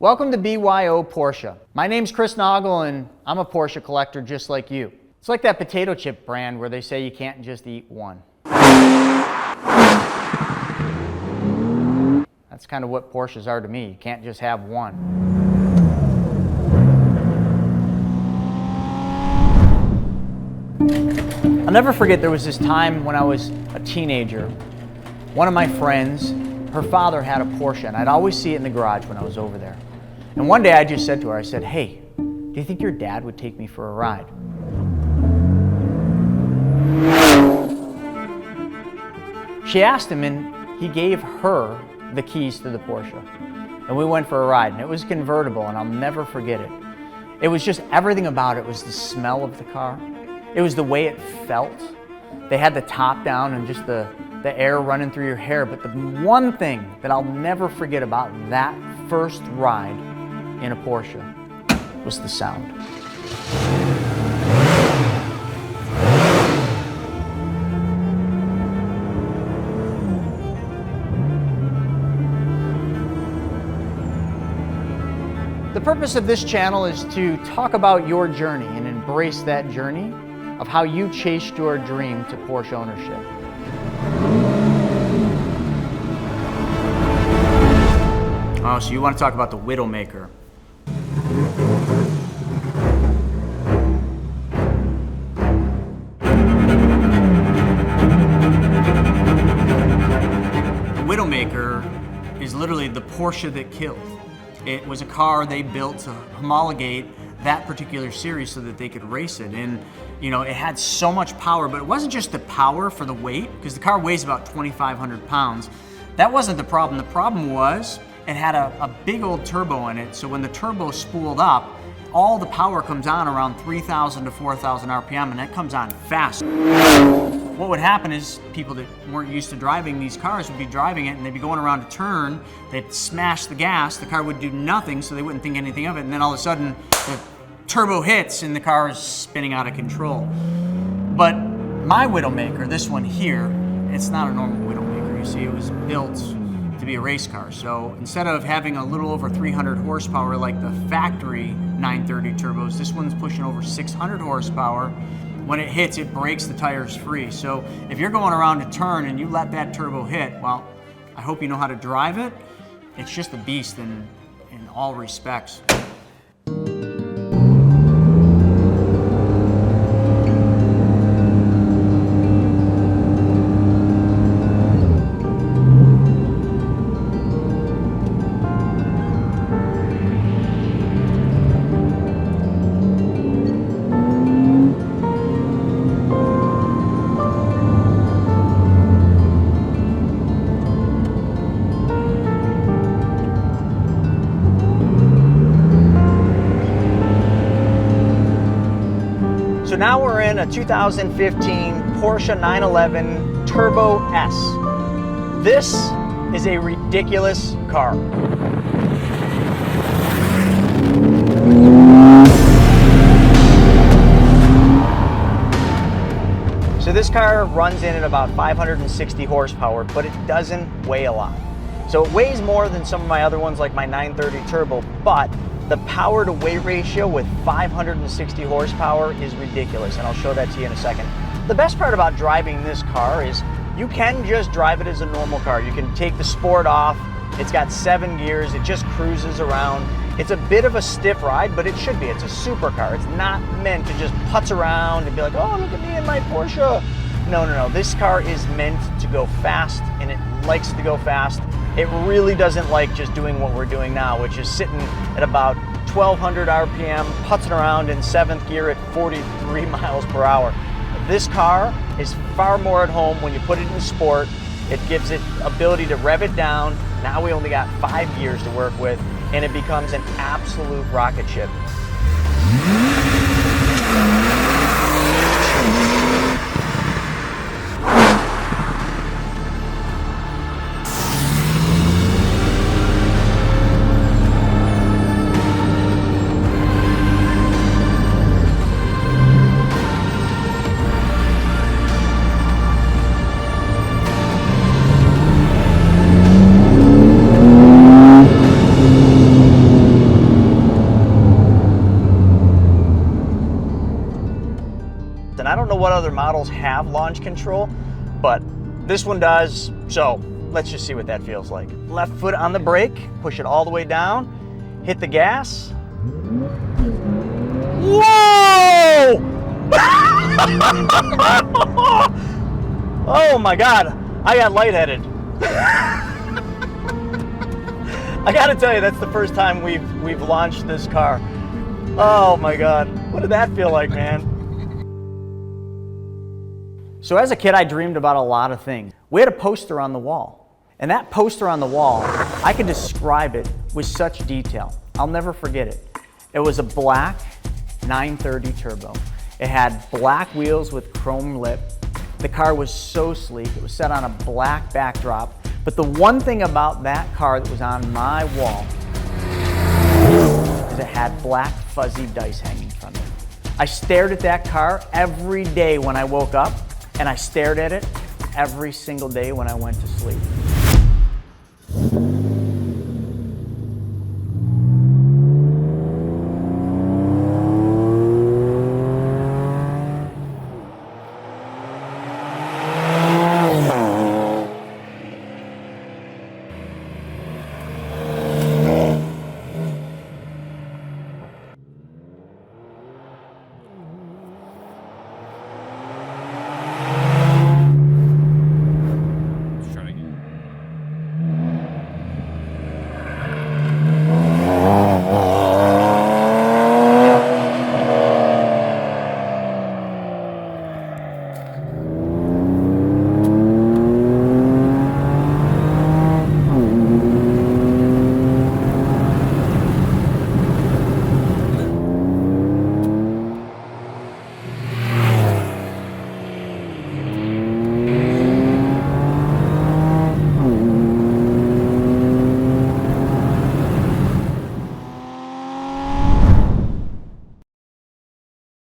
Welcome to BYO Porsche. My name's Chris Noggle and I'm a Porsche collector just like you. It's like that potato chip brand where they say you can't just eat one. That's kind of what Porsches are to me. You can't just have one. I'll never forget there was this time when I was a teenager. One of my friends, her father had a Porsche and I'd always see it in the garage when I was over there. And one day I just said to her, I said, "Hey, do you think your dad would take me for a ride?" She asked him and he gave her the keys to the Porsche. And we went for a ride and it was convertible and I'll never forget it. It was just everything about it. It was the smell of the car. It was the way it felt. They had the top down and just the air running through your hair. But the one thing that I'll never forget about that first ride in a Porsche was the sound. The purpose of this channel is to talk about your journey and embrace that journey of how you chased your dream to Porsche ownership. Oh, so you want to talk about the Widowmaker. The Widowmaker is literally the Porsche that killed. It was a car they built to homologate that particular series so that they could race it. And you know, it had so much power, but it wasn't just the power for the weight, because the car weighs about 2,500 pounds. That wasn't the problem. The problem was it had a big old turbo in it, so when the turbo spooled up, all the power comes on around 3,000 to 4,000 RPM, and that comes on fast. What would happen is people that weren't used to driving these cars would be driving it and they'd be going around a turn, they'd smash the gas, the car would do nothing, so they wouldn't think anything of it, and then all of a sudden the turbo hits and the car is spinning out of control. But my Widowmaker, this one here, it's not a normal Widowmaker. You see, it was built to be a race car. So instead of having a little over 300 horsepower like the factory 930 turbos, this one's pushing over 600 horsepower. When it hits, it breaks the tires free. So if you're going around a turn and you let that turbo hit, well, I hope you know how to drive it. It's just a beast in all respects. So now we're in a 2015 Porsche 911 Turbo S. This is a ridiculous car. So this car runs in at about 560 horsepower, but it doesn't weigh a lot. So it weighs more than some of my other ones like my 930 Turbo, but the power to weight ratio with 560 horsepower is ridiculous, and I'll show that to you in a second. The best part about driving this car is you can just drive it as a normal car. You can take the sport off. It's got 7 gears. It just cruises around. It's a bit of a stiff ride, but it should be. It's a supercar. It's not meant to just putz around and be like, "Oh, look at me in my Porsche." No, no, no. This car is meant to go fast, and it likes to go fast. It really doesn't like just doing what we're doing now, which is sitting at about 1,200 RPM, putzing around in 7th gear at 43 miles per hour. This car is far more at home when you put it in sport. It gives it ability to rev it down. Now we only got 5 gears to work with, and it becomes an absolute rocket ship. what other models have launch control, but this one does, so let's just see what that feels like. Left foot on the brake, push it all the way down, hit the gas. Whoa! Oh my God, I got lightheaded. I gotta tell you, that's the first time we've launched this car. Oh my God, what did that feel like, man? So as a kid, I dreamed about a lot of things. We had a poster on the wall, and that poster on the wall, I could describe it with such detail. I'll never forget it. It was a black 930 turbo. It had black wheels with chrome lip. The car was so sleek. It was set on a black backdrop. But the one thing about that car that was on my wall is it had black fuzzy dice hanging from it. I stared at that car every day when I woke up, and I stared at it every single day when I went to sleep.